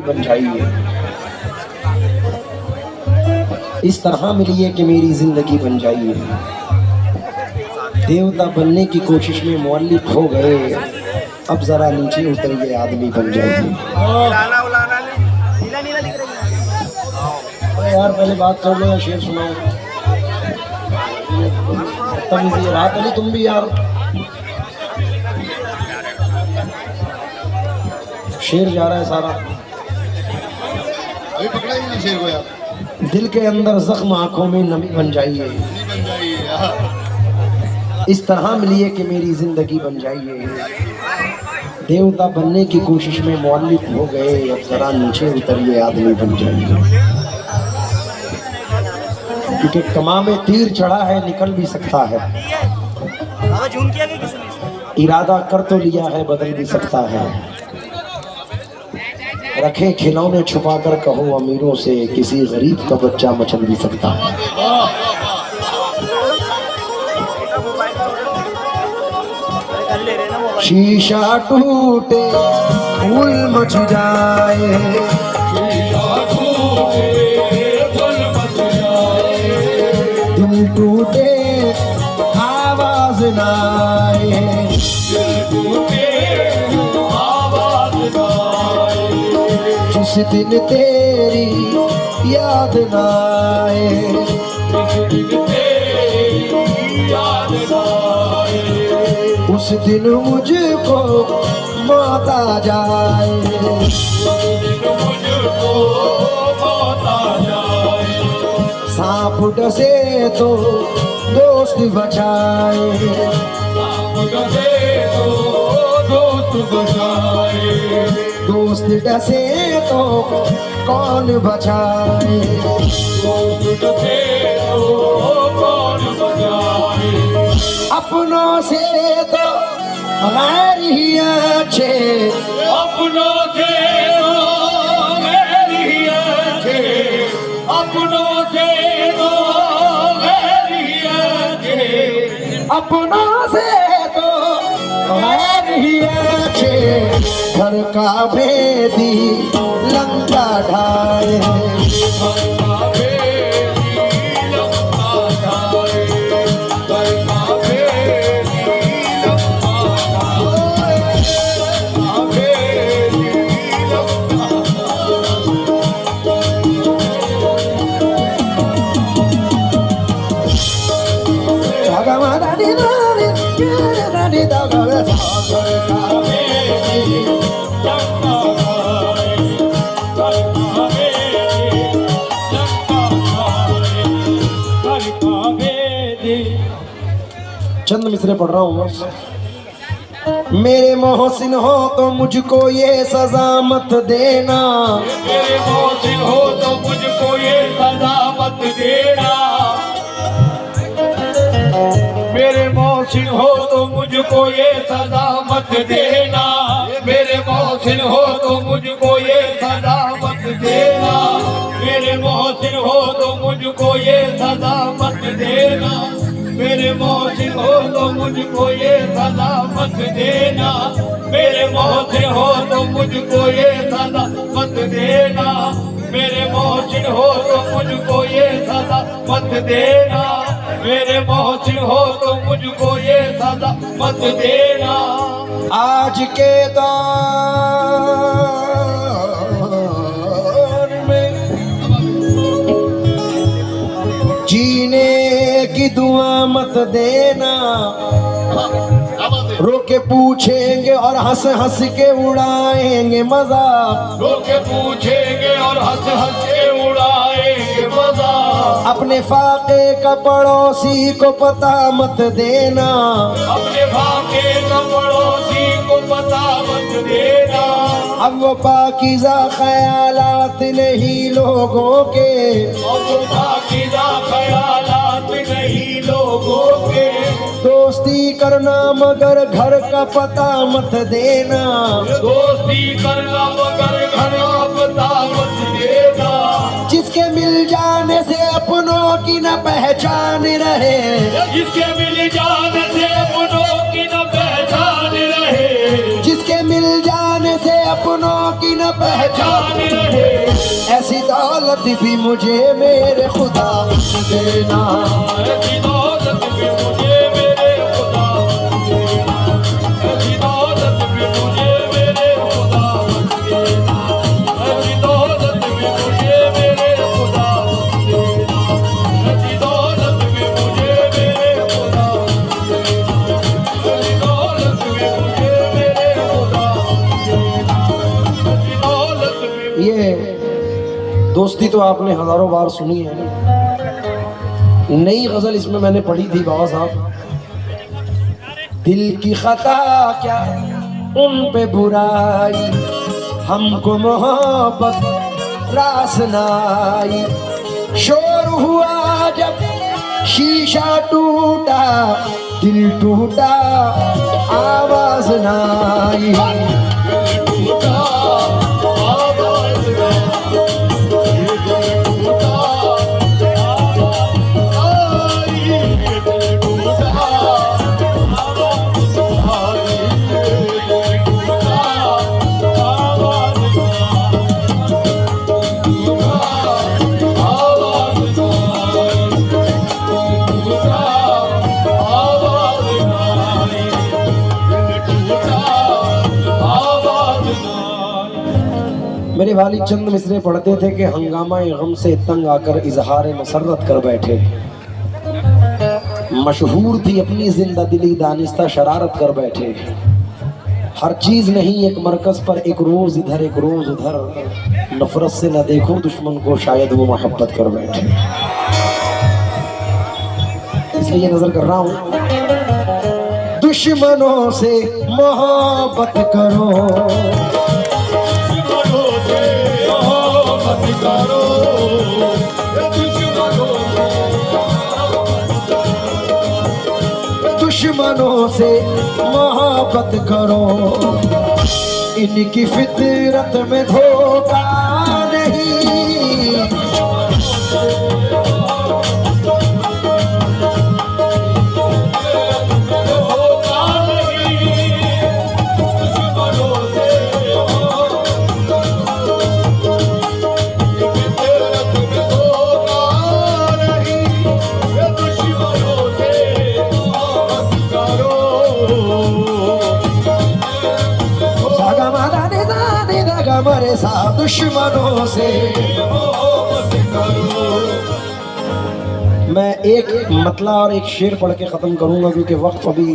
बन जाइए। इस तरह मिलिए कि मेरी जिंदगी बन जाइए। देवता बनने की कोशिश में मुअल्लिफ हो गए, अब जरा नीचे उतरिए आदमी बन जाइए। अरे यार पहले बात कर लो या शेर सुनाओ। रात अली तुम भी यार शेर जा रहा है सारा। अभी पकड़ा ही ना शेर को यार। दिल के अंदर जख्म आंखों में नमी बन जाइए। इस तरह मिलिए कि मेरी जिंदगी बन जाइए। देवता बनने की कोशिश में मुअल्लिफ हो गए, अब जरा नीचे उतरिए आदमी बन जाइए। क्योंकि कमा में तीर चढ़ा है, निकल भी सकता है। इरादा कर तो लिया है, बदल भी सकता है। रखे खिलौने छुपा कर कहो अमीरों से, किसी गरीब का बच्चा मचल भी सकता है। शीशा टूटे फूल मच जाए, दिल टूटे आवाज ना आए, जिस दिन तेरी याद ना आए, उस दिन मुझको मौत आ जाए। सांप डसे तो दोस्त बचाए, दोस्त डसे तो कौन बचाए। अपनों से तो गैर ही अच्छे, अपनों से तो गैर ही अच्छे, अपनों से तो गैर ही अच्छे, अपनों से तो गैर ही अच्छे। घर का भेदी लंका ढाए, चंद मिसरे पढ़ रहा हूँ बस। मेरे मोहसिन हो तो मुझको ये सजा मत देना, मेरे मोहसिन हो तो मुझको ये सजा मत देना, मेरे मोहसिन हो तो मुझको ये सजा मत देना, मेरे मोहसिन हो तो मुझको ये सजा मत देना, मेरे मोहसिन हो तो मुझको ये सजा मत देना, मेरे मोहसिन हो तो मुझको ये सजा मत देना, मेरे मोहसिन हो तो मुझको ये सजा मत देना, मेरे मोहसिन हो तो मुझको ये सजा मत देना, मेरे मोहसिन हो तो मुझको ये सजा मत देना। आज के दौर में जीने की दुआ मत देना, रोके पूछेंगे और हंस हंस के उड़ाएंगे मजा, रोके पूछेंगे और हंस हंस के उड़ाएंगे मजा, अपने फाके का पड़ोसी को पता मत देना, अपने फाके का पड़ोसी को पता मत देना, अब वो पाकीज़ा ख्यालात नहीं लोगों के, अब वो पाकीज़ा ख्यालात नहीं लोगों के, दोस्ती करना मगर घर का पता मत देना, दोस्ती करना मगर घर का पता मत देना, जिसके मिल जाने से अपनों की न पहचान रहे, जिसके मिल जाने से अपनों की न पहचान रहे, जिसके मिल जाने से अपनों की न पहचान रहे, ऐसी दौलत भी मुझे मेरे खुदा देना, ऐसी दौलत भी मुझे मेरे खुदा देना, ऐसी दौलत भी मुझे मेरे खुदा देना, ऐसी दौलत भी मुझे मेरे खुदा देना, ऐसी दौलत भी मुझे मेरे खुदा देना, ऐसी दौलत भी मुझे मेरे खुदा देना, ऐसी दौलत भी। ये दोस्ती तो आपने हजारों बार सुनी है। नई गजल इसमें मैंने पढ़ी थी बाबा साहब, दिल की खता क्या उन पे बुराई, हमको मोहब्बत रास नाई, शोर हुआ जब शीशा टूटा, दिल टूटा आवाज नाई, मेरे वालिद चंद मिसरे पढ़ते थे कि हंगामा गम से तंग आकर इजहार मसरत कर बैठे, मशहूर थी अपनी जिंदा दिली दानिस्ता शरारत कर बैठे, हर चीज नहीं एक मरकज पर, एक रोज इधर एक रोज उधर, नफरत से न देखो दुश्मन को शायद वो मोहब्बत कर बैठे। इसलिए नजर कर रहा हूं, दुश्मनों से मोहब्बत करो, दुश्मनों से मोहब्बत करो, इनकी फितरत में धोखा नहीं, हमारे साथ दुश्मनों से। मैं एक मतला और एक शेर पढ़ के ख़त्म करूंगा क्योंकि वक्त अभी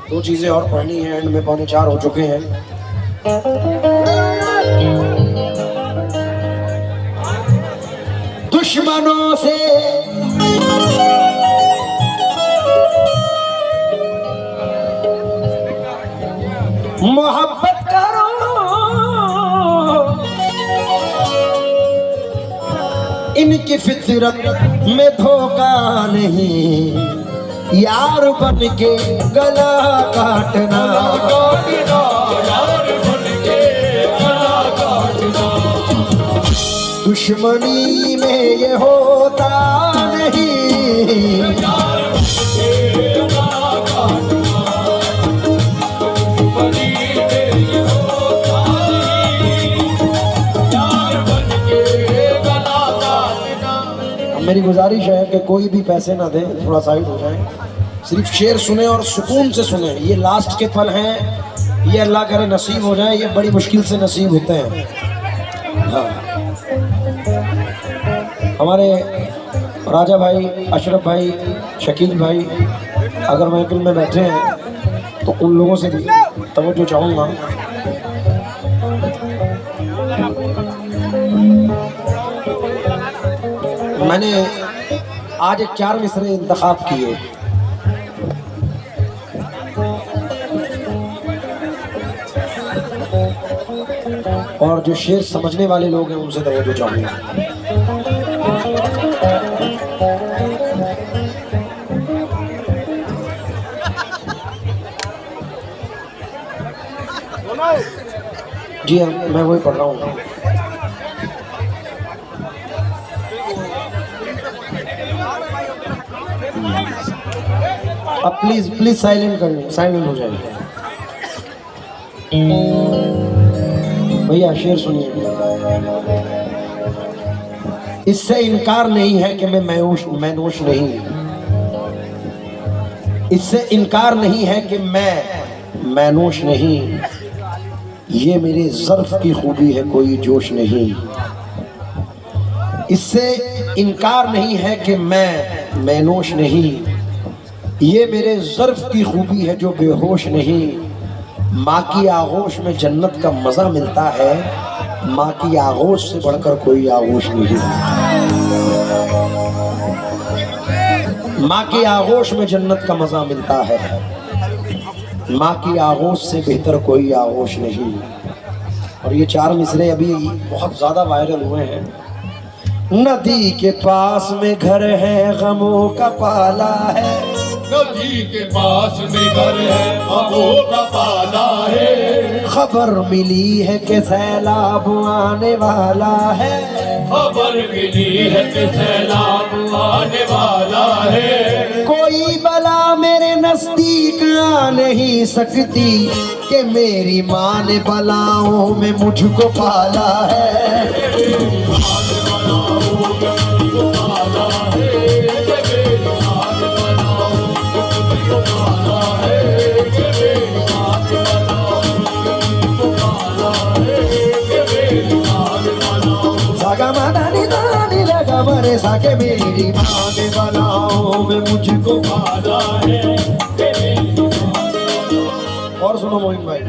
दो चीज़ें और पढ़नी है, एंड में 3:45 हो चुके हैं। दुश्मनों से मोहब्बत करो, इनकी फितरत में धोखा नहीं, यार बन के गला काटना, दुश्मनी में ये होता नहीं, मेरी गुजारिश है कि कोई भी पैसे ना दे, थोड़ा साइड हो जाए, सिर्फ शेर सुने और सुकून से सुने। ये लास्ट के पल हैं, ये अल्लाह करे नसीब हो जाए, ये बड़ी मुश्किल से नसीब होते हैं। हाँ, हमारे राजा भाई, अशरफ भाई, शकील भाई अगर महफिल में बैठे हैं तो उन लोगों से भी तवज्जो चाहूँगा। मैंने आज एक 4 मिसरे इंतखाब किए, और जो शेर समझने वाले लोग हैं उनसे तवज्जो चाहूँगा। जी हाँ, मैं वही पढ़ रहा हूँ। अब प्लीज साइलेंट कर, साइलेंट हो जाए। भैया शेर सुनिए। इससे इनकार नहीं है कि मैं मैनूश नहीं, इससे इनकार नहीं है कि मैं मैनूश नहीं, ये मेरे ज़र्फ़ की खूबी है कोई जोश नहीं। इससे इनकार नहीं है कि मैं मैनूश नहीं, ये मेरे ज़र्फ़ की खूबी है जो बेहोश नहीं। माँ की आगोश में जन्नत का मज़ा मिलता है, माँ की आगोश से बढ़कर कोई आगोश नहीं। माँ की आगोश में जन्नत का मज़ा मिलता है, माँ की आगोश से बेहतर कोई आगोश नहीं। और ये 4 मिसरे अभी बहुत ज़्यादा वायरल हुए हैं। नदी के पास में घर है गमों का पाला है, नदी के पास में घर है गमों का पाला है। खबर मिली है कि सैलाब आने वाला है, खबर मिली है कि सैलाब आने वाला है। कोई बला मेरे नजदीक आ नहीं सकती कि मेरी माँ ने बलाओं में मुझको पाला है। मरे साके मेरी माँ ने बलाओं में मुझको पाला है। और सुनो मोहिन भाई,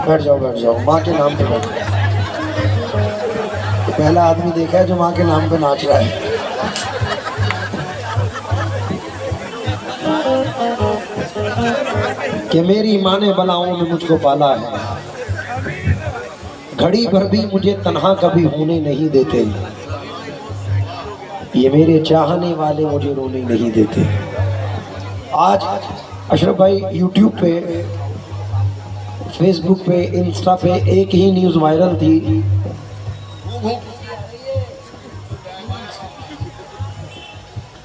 बैठ जाओ, माँ के नाम पे बैठ जाओ। पहला आदमी देखा है जो माँ के नाम पे नाच रहा है। कि मेरी माँ ने बलाओं में मुझको पाला है, घड़ी भर भी मुझे तन्हा कभी होने नहीं देते, ये मेरे चाहने वाले मुझे रोने नहीं देते। आज अशरफ भाई यूट्यूब पे, फेसबुक पे, इंस्टा पे एक ही न्यूज़ वायरल थी।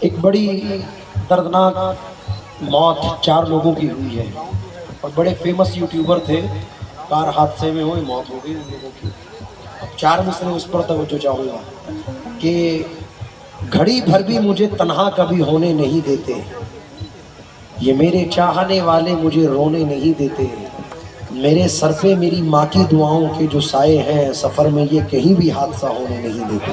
एक बड़ी दर्दनाक मौत 4 लोगों की हुई है और बड़े फेमस यूट्यूबर थे, कार हादसे में हुई मौत हो गई उन लोगों की। अब 4 मिसरे उस पर तवज्जो चाहूँगा कि घड़ी भर भी मुझे तन्हा कभी होने नहीं देते, ये मेरे चाहने वाले मुझे रोने नहीं देते। मेरे सर पे मेरी माँ की दुआओं के जो साए हैं, सफ़र में ये कहीं भी हादसा होने नहीं देते।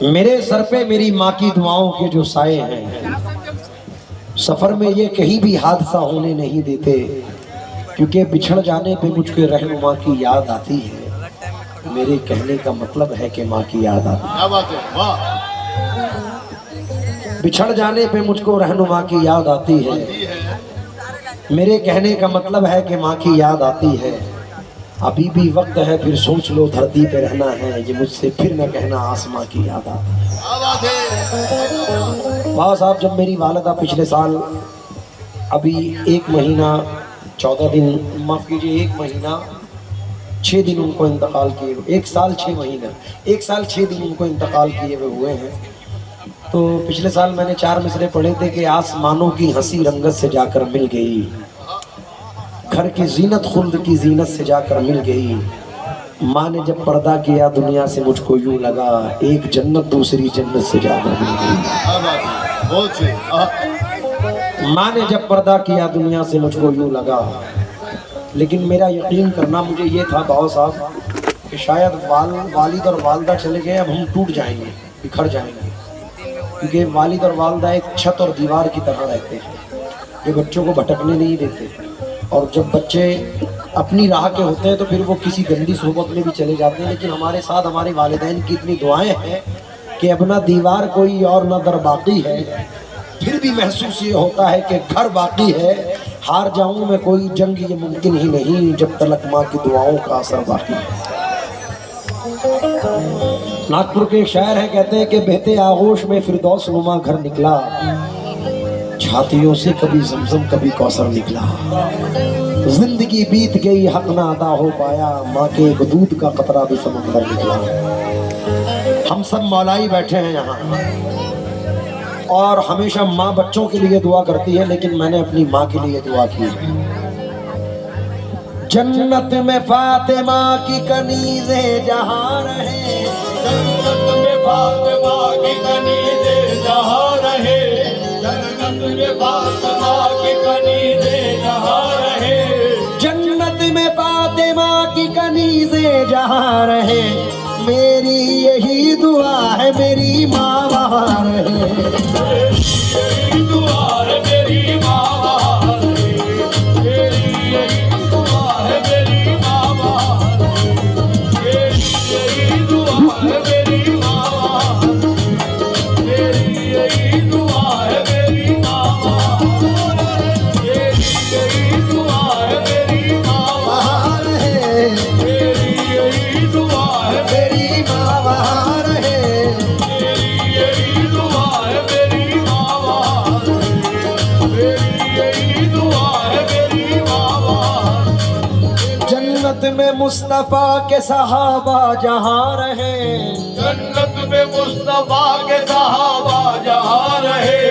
मेरे सर पे मेरी माँ की दुआओं के जो साए हैं, सफ़र में ये कहीं भी हादसा होने नहीं देते। क्योंकि बिछड़ जाने पे मुझको रहनुमा की याद आती है, मेरे कहने का मतलब है कि माँ की याद आती है। क्या बात है, वाह। बिछड़ जाने पे मुझको रहनुमा की याद आती है, मेरे कहने का मतलब है कि माँ की याद आती है। अभी भी वक्त है, फिर सोच लो धरती पे रहना है, ये मुझसे फिर न कहना आसमां की याद आती है। क्या बात है। वाह साहब, जब मेरी वालिदा पिछले साल अभी 1 महीना 14 दिन, माफ़ कीजिए 1 महीना 6 दिन उनको इंतकाल किए, 1 साल 6 महीना, 1 साल 6 दिन उनको इंतकाल किए हुए हैं। तो पिछले साल मैंने 4 मिसरे पढ़े थे कि आसमानों की हंसी रंगत से जाकर मिल गई, घर की जीनत खुल्द की जीनत से जाकर मिल गई। माँ ने जब पर्दा किया दुनिया से मुझको यूं लगा, एक जन्नत दूसरी जन्नत से जाकर मिल गई। क्या बात है, बहुत सही। माँ ने जब पर्दा किया दुनिया से मुझको यूं लगा। लेकिन मेरा यकीन करना मुझे ये था बाबा साहब कि शायद वालिद और वालदा चले गए, अब हम टूट जाएंगे, बिखर जाएंगे। क्योंकि वालिद और वालदा एक छत और दीवार की तरह रहते हैं, ये बच्चों को भटकने नहीं देते। और जब बच्चे अपनी राह के होते हैं तो फिर वो किसी गंदी सोबत में भी चले जाते हैं। लेकिन हमारे साथ हमारे वालिदैन की इतनी दुआएं हैं कि अब ना दीवार कोई और ना दर बाकी है, फिर भी महसूस ये होता है कि घर बाकी है। हार जाऊं मैं कोई जंग ये मुमकिन ही नहीं, जब तलक माँ की दुआओं का असर बाकी है। नागपुर के एक शायर है, कहते हैं कि बहते आगोश में फिरदौस नुमा घर निकला, छातियों से कभी जमजम कभी कौसर निकला। जिंदगी बीत गई हक ना अदा हो पाया, माँ के एक दूध का कतरा भी समंदर निकला। हम सब मौलाई बैठे हैं यहाँ, और हमेशा माँ बच्चों के लिए दुआ करती है, लेकिन मैंने अपनी माँ के लिए दुआ की है। जन्नत में फातिमा की कनीज़े जहाँ रहे, जन्नत में फातिमा की कनीज़े जहाँ रहे, जन्नत में फातिमा की कनीज़े जहाँ रहे, जन्नत में फातिमा की कनीज़े जहाँ रहे, मेरी यही दुआ है मेरी माँ वहाँ रहे। मेरी दुआ है मेरी माँ वहाँ रहे, मेरी यही दुआ है मेरी माँ वहाँ रहे, मेरी यही दुआ है मेरी माँ वहाँ रहे, मेरी यही दुआ है मेरी माँ वहाँ रहे, मेरी यही दुआ है मेरी माँ वहाँ रहे, मेरी यही दुआ है मेरी माँ वहाँ रहे, मेरी यही दुआ है मेरी माँ वहाँ रहे, मेरी यही दुआ है मेरी माँ वहाँ रहे। जन्नत में मुस्तफा के सहाबा जहाँ रहे, जन्नत में मुस्तफा के सहाबा जहाँ रहे,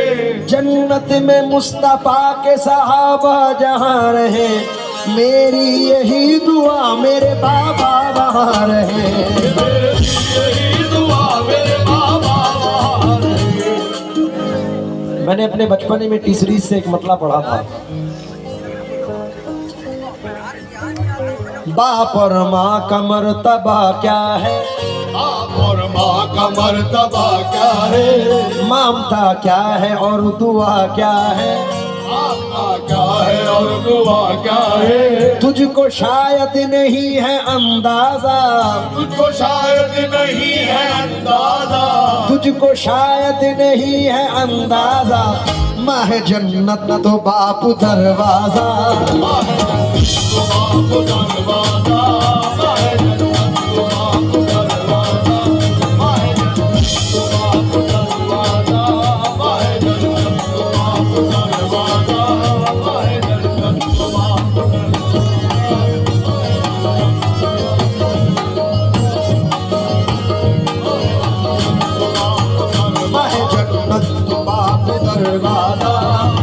जन्नत में मुस्तफा के सहाबा जहाँ रहे, मेरी यही दुआ मेरे बाबा वहाँ रहे। मेरी यही दुआ मेरे बाबा वहाँ रहे। मैंने अपने बचपन में टीसरी से एक मतला पढ़ा था, बाप और माँ का मर्तबा क्या है, बाप और माँ का मर्तबा क्या है, ममता क्या है और दुआ क्या है, आपका क्या है और दुआ क्या है, तुझको शायद नहीं है अंदाजा, तुझको शायद नहीं है अंदाजा, तुझको शायद नहीं है अंदाजा, माह जन्नत तो बाप दरवाजा। तो बाप दरवाजा, माहे जन्नत तो बाप दरवाजा, माहे जन्नत तो बाप दरवाजा, माहे जन्नत तो बाप दरवाजा, माहे जन्नत तो बाप माह जन्नत तो बाप दरवाजा। माहे जन्नत तो बाप दरवाजा,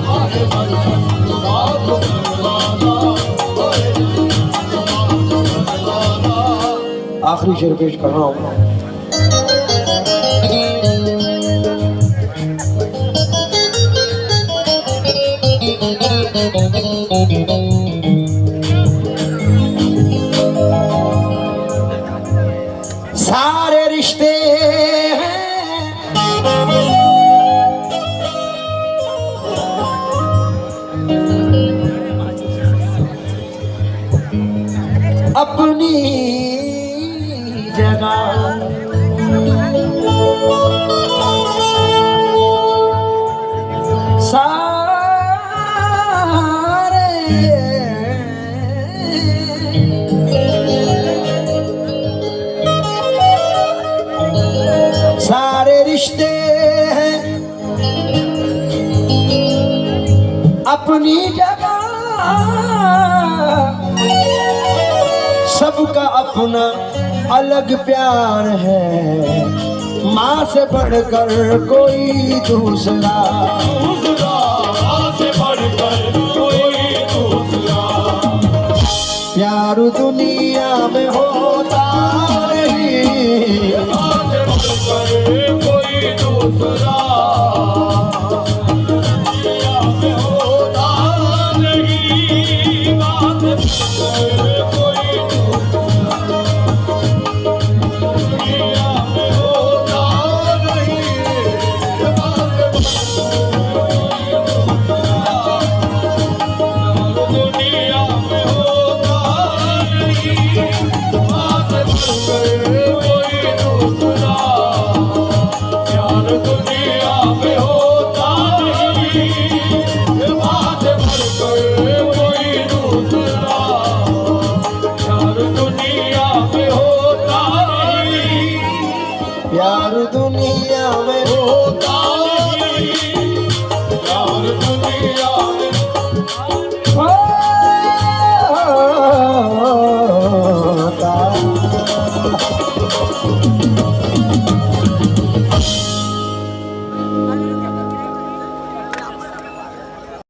माहे जन्नत तो बाप दरवाजा। आखिरी शेर पेश कर रहा हूँ। सारे रिश्ते हैं अपनी जगह, सारे रिश्ते हैं अपनी जगह, सबका अपना अलग प्यार है, माँ से बढ़कर कोई दूसरा, दूसरा से बढ़कर कोई दूसरा, प्यार दुनिया में हो